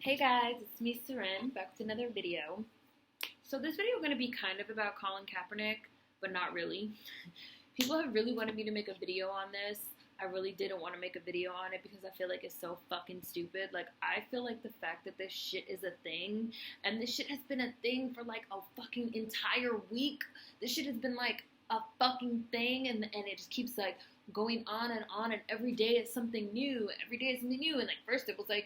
Hey guys, it's me, Seren, back with another video. So this video is going to be kind of about Colin Kaepernick, but not really. People have really wanted me to make a video on this. I really didn't want to make a video on it because I feel like it's so fucking stupid. Like, I feel like the fact that this shit is a thing, and this shit has been a thing for like a fucking entire week. This shit has been like a fucking thing, and it just keeps like going on, and every day it's something new. Every day it's something new, and like first it was like,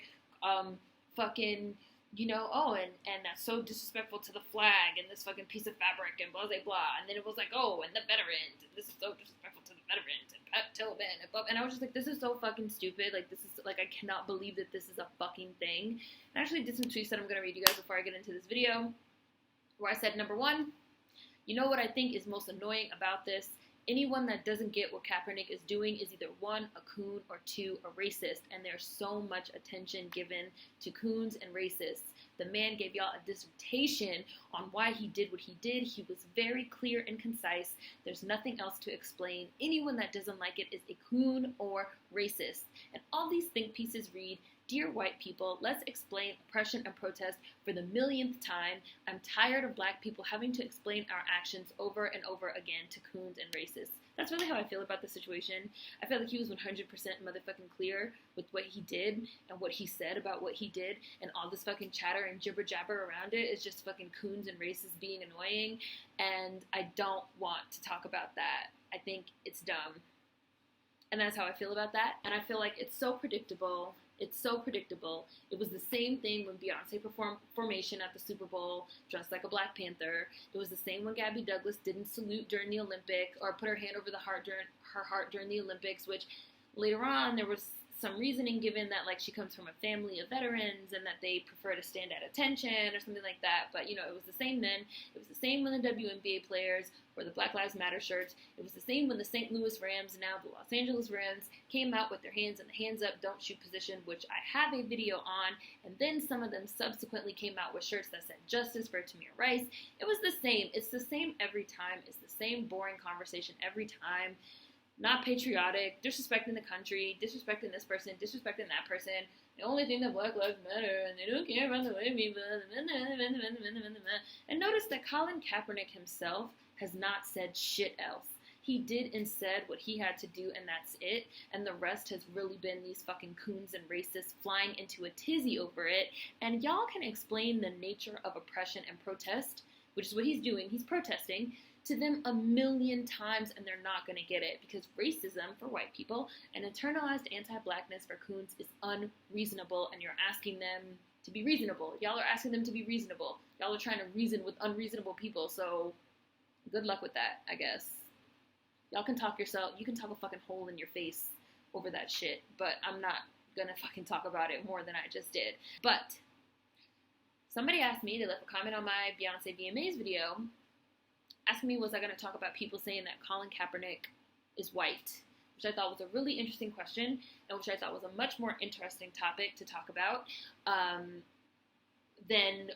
fucking, and that's so disrespectful to the flag and this fucking piece of fabric and blah, blah, blah. And then it was like, oh, and the veterans, and this is so disrespectful to the veterans and Pat Tillman and blah. And I was just like, this is so fucking stupid. Like, this is, like, I cannot believe that this is a fucking thing. And I actually did some tweets that I'm going to read you guys before I get into this video, where I said, number one, you know what I think is most annoying about this? Anyone that doesn't get what Kaepernick is doing is either one, a coon, or two, a racist. And there's so much attention given to coons and racists. The man gave y'all a dissertation on why he did what he did. He was very clear and concise. There's nothing else to explain. Anyone that doesn't like it is a coon or racist. And all these think pieces read, "Dear white people, let's explain oppression and protest for the millionth time. I'm tired of black people having to explain our actions over and over again to coons and racists." That's really how I feel about the situation. I feel like he was 100% motherfucking clear with what he did and what he said about what he did, and all this fucking chatter and jibber jabber around it is just fucking coons and racists being annoying, and I don't want to talk about that. I think it's dumb. And that's how I feel about that. And I feel like it's so predictable. It's so predictable. It was the same thing when Beyonce performed Formation at the Super Bowl, dressed like a Black Panther. It was the same when Gabby Douglas didn't salute during the Olympics, or put her hand over her heart during the Olympics, which later on there was some reasoning given that, like, she comes from a family of veterans and that they prefer to stand at attention or something like that. But, it was the same then. It was the same when the WNBA players wore the Black Lives Matter shirts. It was the same when the St. Louis Rams, now the Los Angeles Rams, came out with their hands in the hands up, don't shoot position, which I have a video on. And then some of them subsequently came out with shirts that said justice for Tamir Rice. It was the same. It's the same every time. It's the same boring conversation every time. Not patriotic, disrespecting the country, disrespecting this person, disrespecting that person. The only thing that Black Lives Matter, and they don't care about the white people. And notice that Colin Kaepernick himself has not said shit else. He did and said what he had to do, and that's it. And the rest has really been these fucking coons and racists flying into a tizzy over it. And y'all can explain the nature of oppression and protest, which is what he's doing. He's protesting to them a million times, and they're not going to get it, because racism for white people and internalized anti-blackness for coons is unreasonable, and you're asking them to be reasonable. Y'all are asking them to be reasonable. Y'all are trying to reason with unreasonable people, so good luck with that, I guess. Y'all can talk yourself, you can talk a fucking hole in your face over that shit, but I'm not gonna fucking talk about it more than I just did. But somebody asked me to leave a comment on my Beyonce VMAs video, asking me, was I going to talk about people saying that Colin Kaepernick is white, which I thought was a really interesting question, and which I thought was a much more interesting topic to talk about than,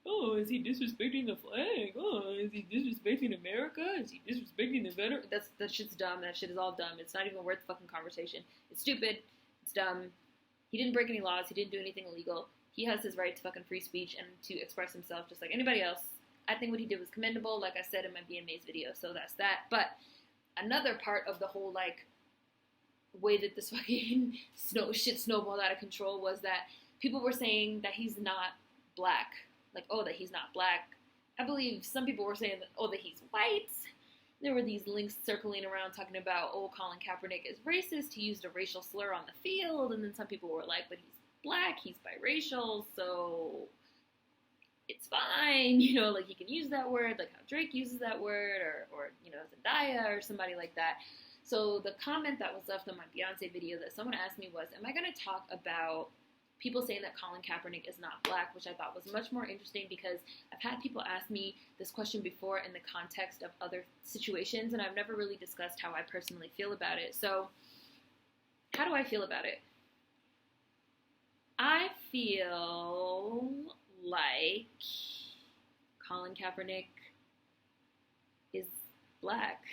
oh, is he disrespecting the flag? Oh, is he disrespecting America? Is he disrespecting the veteran? That shit's dumb. That shit is all dumb. It's not even worth the fucking conversation. It's stupid. It's dumb. He didn't break any laws. He didn't do anything illegal. He has his right to fucking free speech and to express himself just like anybody else. I think what he did was commendable, like I said in my BMA's video, so that's that. But another part of the whole, like, way that this fucking shit snowballed out of control was that people were saying that he's not black. Like, oh, that he's not black. I believe some people were saying that, oh, that he's white. There were these links circling around talking about, oh, Colin Kaepernick is racist. He used a racial slur on the field. And then some people were like, but he's black, he's biracial, so it's fine, like he can use that word, like how Drake uses that word, or Zendaya or somebody like that. So the comment that was left on my Beyonce video that someone asked me was, am I going to talk about people saying that Colin Kaepernick is not black, which I thought was much more interesting, because I've had people ask me this question before in the context of other situations, and I've never really discussed how I personally feel about it. So how do I feel about it? I feel like Colin Kaepernick is black.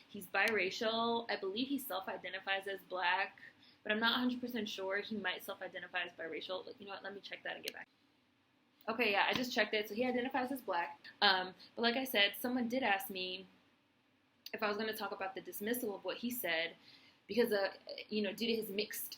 He's biracial. I believe he self-identifies as black, but I'm not 100% sure. He might self-identify as biracial. You know what? Let me check that and get back. Okay, yeah, I just checked it. So he identifies as black. But like I said, someone did ask me if I was going to talk about the dismissal of what he said because, due to his mixed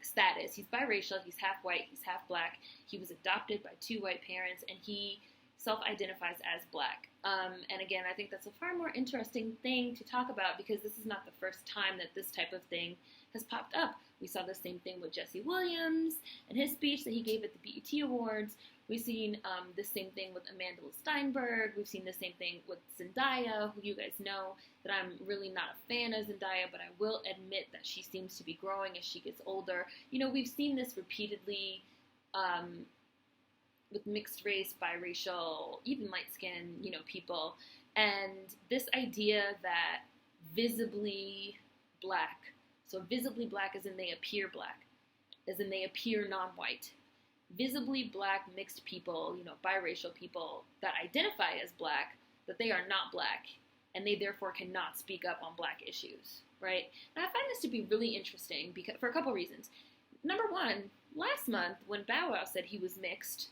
status. He's biracial. He's half white. He's half black. He was adopted by 2 white parents, and he self-identifies as black. And again, I think that's a far more interesting thing to talk about because this is not the first time that this type of thing has popped up. We saw the same thing with Jesse Williams and his speech that he gave at the BET Awards. We've seen the same thing with Amanda Steinberg. We've seen the same thing with Zendaya, who you guys know that I'm really not a fan of Zendaya, but I will admit that she seems to be growing as she gets older. You know, we've seen this repeatedly with mixed race, biracial, even light-skinned, people. And this idea that visibly black, so visibly black as in they appear black, as in they appear non-white, visibly black mixed people, biracial people that identify as black, that they are not black, and they therefore cannot speak up on black issues, right? And I find this to be really interesting because for a couple reasons. Number one, last month when Bow Wow said he was mixed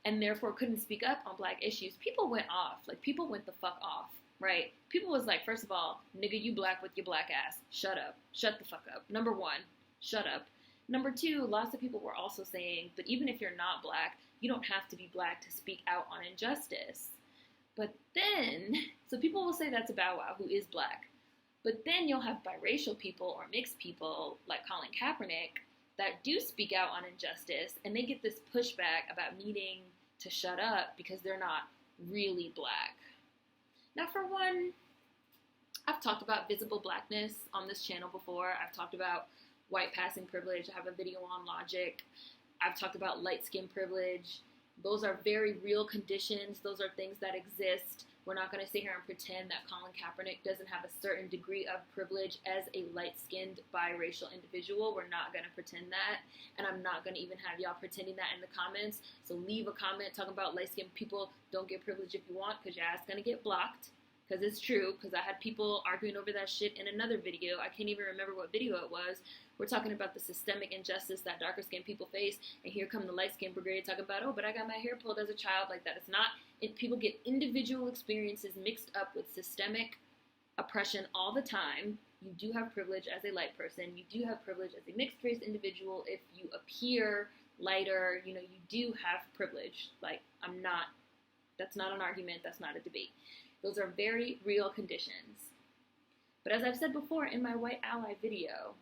and therefore couldn't speak up on black issues, people went off. Like, people went the fuck off, right? People was like, first of all, nigga, you black with your black ass. Shut up. Shut the fuck up. Number one, shut up. Number two, lots of people were also saying, but even if you're not black, you don't have to be black to speak out on injustice. But then, so people will say that's a Bow Wow who is black. But then you'll have biracial people or mixed people like Colin Kaepernick that do speak out on injustice, and they get this pushback about needing to shut up because they're not really black. Now, for one, I've talked about visible blackness on this channel before. I've talked about white passing privilege. I have a video on logic. I've talked about light skin privilege. Those are very real conditions. Those are things that exist. We're not going to sit here and pretend that Colin Kaepernick doesn't have a certain degree of privilege as a light-skinned biracial individual. We're not going to pretend that, and I'm not going to even have y'all pretending that in the comments. So leave a comment talking about light-skinned people don't get privilege if you want, because your ass going to get blocked. Because it's true, because I had people arguing over that shit in another video. I can't even remember what video it was. We're talking about the systemic injustice that darker-skinned people face, and here come the light-skinned brigade talking about, oh, but I got my hair pulled as a child. Like, that is not, people get individual experiences mixed up with systemic oppression all the time. You do have privilege as a light person. You do have privilege as a mixed-race individual. If you appear lighter, you do have privilege. Like, that's not an argument. That's not a debate. Those are very real conditions. But as I've said before in my white ally video,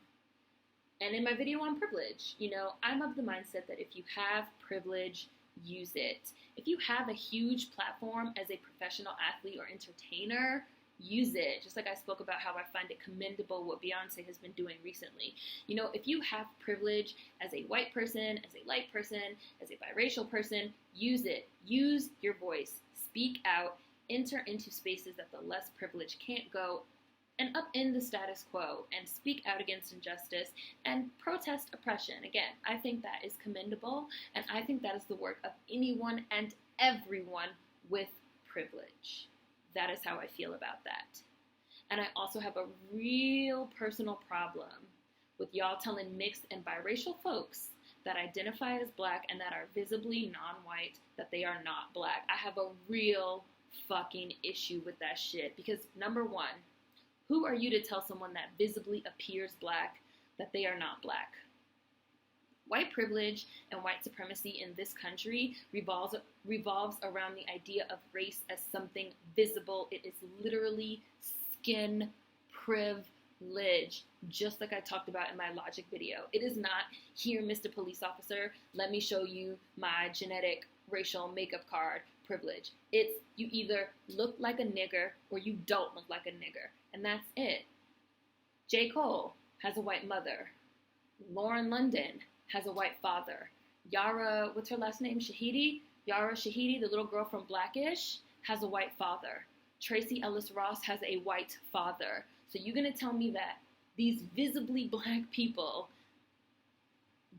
and in my video on privilege, I'm of the mindset that if you have privilege, use it. If you have a huge platform as a professional athlete or entertainer, use it. Just like I spoke about how I find it commendable what Beyonce has been doing recently. If you have privilege as a white person, as a light person, as a biracial person, use it. Use your voice. Speak out. Enter into spaces that the less privileged can't go, and upend the status quo and speak out against injustice and protest oppression. Again, I think that is commendable, and I think that is the work of anyone and everyone with privilege. That is how I feel about that. And I also have a real personal problem with y'all telling mixed and biracial folks that identify as black and that are visibly non-white that they are not black. I have a real fucking issue with that shit because, number one, who are you to tell someone that visibly appears black that they are not black? White privilege and white supremacy in this country revolves around the idea of race as something visible. It is literally skin privilege, just like I talked about in my logic video. It is not, here, Mr. Police Officer, let me show you my genetic racial makeup card privilege. It's you either look like a nigger or you don't look like a nigger. And that's it. J. Cole has a white mother. Lauren London has a white father. Yara, what's her last name? Shahidi? Yara Shahidi, the little girl from Blackish, has a white father. Tracy Ellis Ross has a white father. So you're going to tell me that these visibly black people,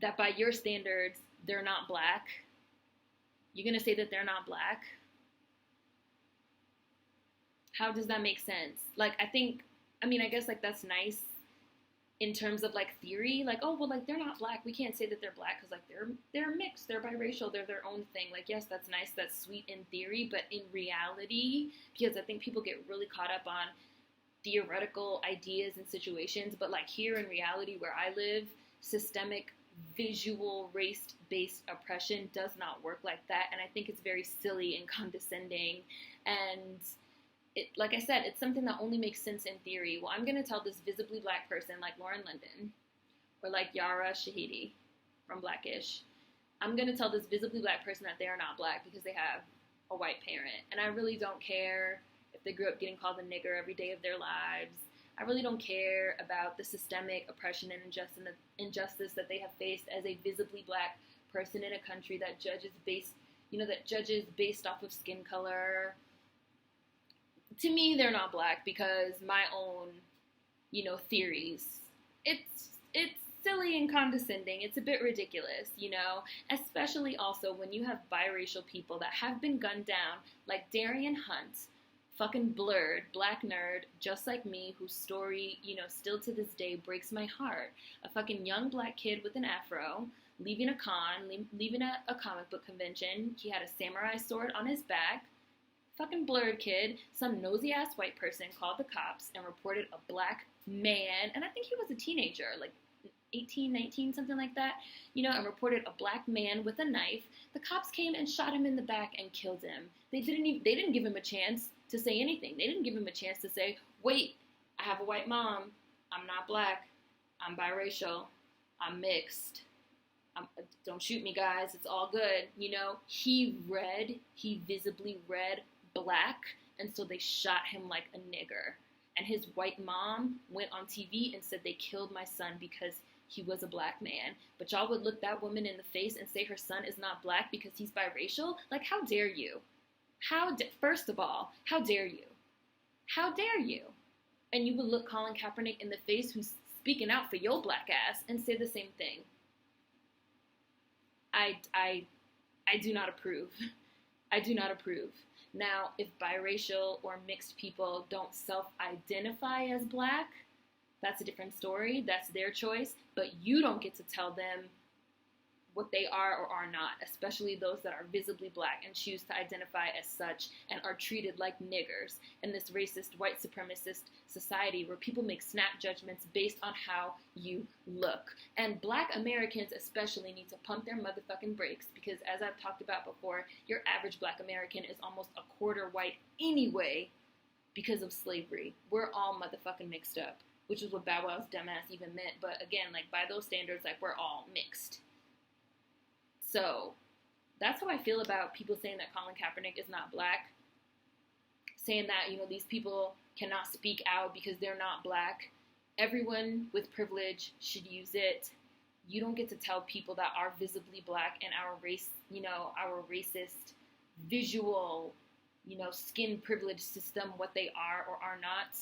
that by your standards, they're not black? You're going to say that they're not black? How does that make sense? Like, I guess, like, that's nice in terms of like theory, like, oh, well, like they're not black, we can't say that they're black because like they're mixed, they're biracial, they're their own thing. Like, yes, that's nice, that's sweet in theory, but in reality, because I think people get really caught up on theoretical ideas and situations, but like here in reality where I live, systemic visual race-based oppression does not work like that, and I think it's very silly and condescending, and it, like I said, it's something that only makes sense in theory. Well, I'm going to tell this visibly black person like Lauren London or like Yara Shahidi from Blackish, I'm going to tell this visibly black person that they are not black because they have a white parent, and I really don't care if they grew up getting called a nigger every day of their lives. I really don't care about the systemic oppression and injustice that they have faced as a visibly black person in a country that judges based off of skin color. To me, they're not black because my own, theories. It's silly and condescending. It's a bit ridiculous, especially also when you have biracial people that have been gunned down, like Darian Hunt, fucking blurred, black nerd, just like me, whose story, still to this day breaks my heart. A fucking young black kid with an afro, leaving a comic book convention. He had a samurai sword on his back. Fucking blurred kid. Some nosy-ass white person called the cops and reported a black man, and I think he was a teenager, like 18, 19, something like that, and reported a black man with a knife. The cops came and shot him in the back and killed him. They didn't give him a chance to say anything. They didn't give him a chance to say, wait, I have a white mom, I'm not black, I'm biracial, I'm mixed, don't shoot me, guys, it's all good. He visibly read black, and so they shot him like a nigger. And his white mom went on TV and said they killed my son because he was a black man. But y'all would look that woman in the face and say her son is not black because he's biracial? Like, how dare you? First of all, how dare you? How dare you? And you would look Colin Kaepernick in the face, who's speaking out for your black ass, and say the same thing. I do not approve. I do not approve. Now, if biracial or mixed people don't self-identify as black, that's a different story. That's their choice. But you don't get to tell them what they are or are not, especially those that are visibly black and choose to identify as such and are treated like niggers in this racist, white supremacist society where people make snap judgments based on how you look. And black Americans especially need to pump their motherfucking brakes because, as I've talked about before, your average black American is almost a quarter white anyway because of slavery. We're all motherfucking mixed up, which is what Bow Wow's dumbass even meant. But again, like, by those standards, like, we're all mixed. So that's how I feel about people saying that Colin Kaepernick is not black, saying that, these people cannot speak out because they're not black. Everyone with privilege should use it. You don't get to tell people that are visibly black and our race, our racist, visual, skin privilege system, what they are or are not.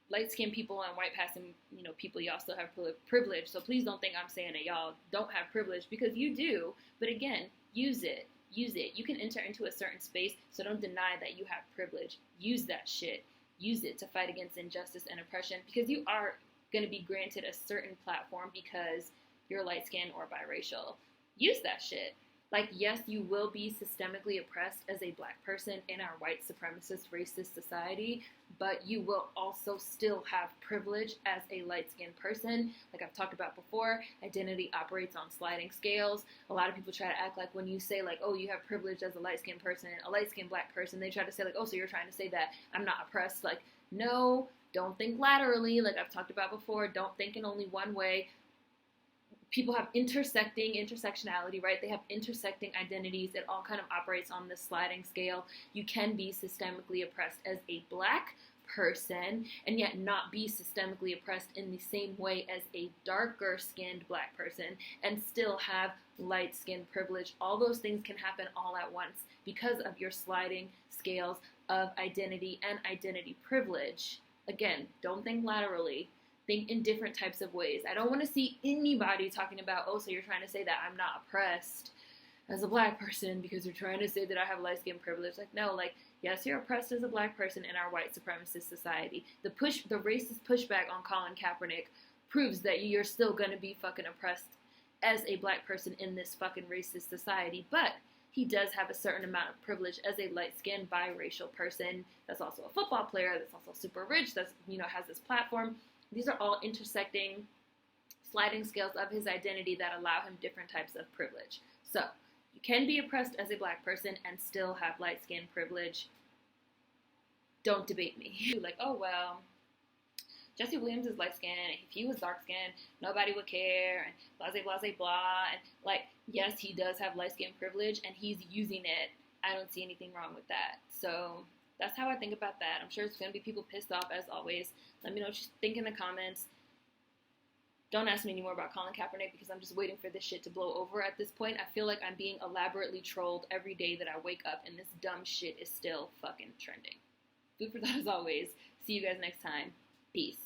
Light-skinned people and white-passing, people, y'all still have privilege. So please don't think I'm saying that y'all don't have privilege, because you do. But again, use it. Use it. You can enter into a certain space, so don't deny that you have privilege. Use that shit. Use it to fight against injustice and oppression, because you are going to be granted a certain platform because you're light-skinned or biracial. Use that shit. Like, yes, you will be systemically oppressed as a black person in our white supremacist racist society, but you will also still have privilege as a light-skinned person. Like I've talked about before, identity operates on sliding scales. A lot of people try to act like when you say, like, oh, you have privilege as a light-skinned person, a light-skinned black person, they try to say, like, oh, so you're trying to say that I'm not oppressed. Like, no, don't think laterally. Like I've talked about before, don't think in only one way. People have intersectionality, right? They have intersecting identities. It all kind of operates on this sliding scale. You can be systemically oppressed as a black person and yet not be systemically oppressed in the same way as a darker skinned black person and still have light skin privilege. All those things can happen all at once because of your sliding scales of identity and identity privilege. Again, don't think laterally. Think in different types of ways. I don't want to see anybody talking about, oh, so you're trying to say that I'm not oppressed as a black person because you're trying to say that I have light skin privilege. Like, no, like, Yes, you're oppressed as a black person in our white supremacist society. The racist pushback on Colin Kaepernick proves that you're still gonna be fucking oppressed as a black person in this fucking racist society. But he does have a certain amount of privilege as a light-skinned biracial person that's also a football player, that's also super rich, that's, you know, has this platform. These are all intersecting sliding scales of his identity that allow him different types of privilege. So, you can be oppressed as a black person and still have light skin privilege. Don't debate me. Like, oh, well, Jesse Williams is light skinned. If he was dark skinned, nobody would care. And blase, blase, blah. And, like, yes, he does have light skin privilege and he's using it. I don't see anything wrong with that. So, that's how I think about that. I'm sure it's going to be people pissed off as always. Let me know what you think in the comments. Don't ask me anymore about Colin Kaepernick because I'm just waiting for this shit to blow over at this point. I feel like I'm being elaborately trolled every day that I wake up and this dumb shit is still fucking trending. Food for thought as always. See you guys next time. Peace.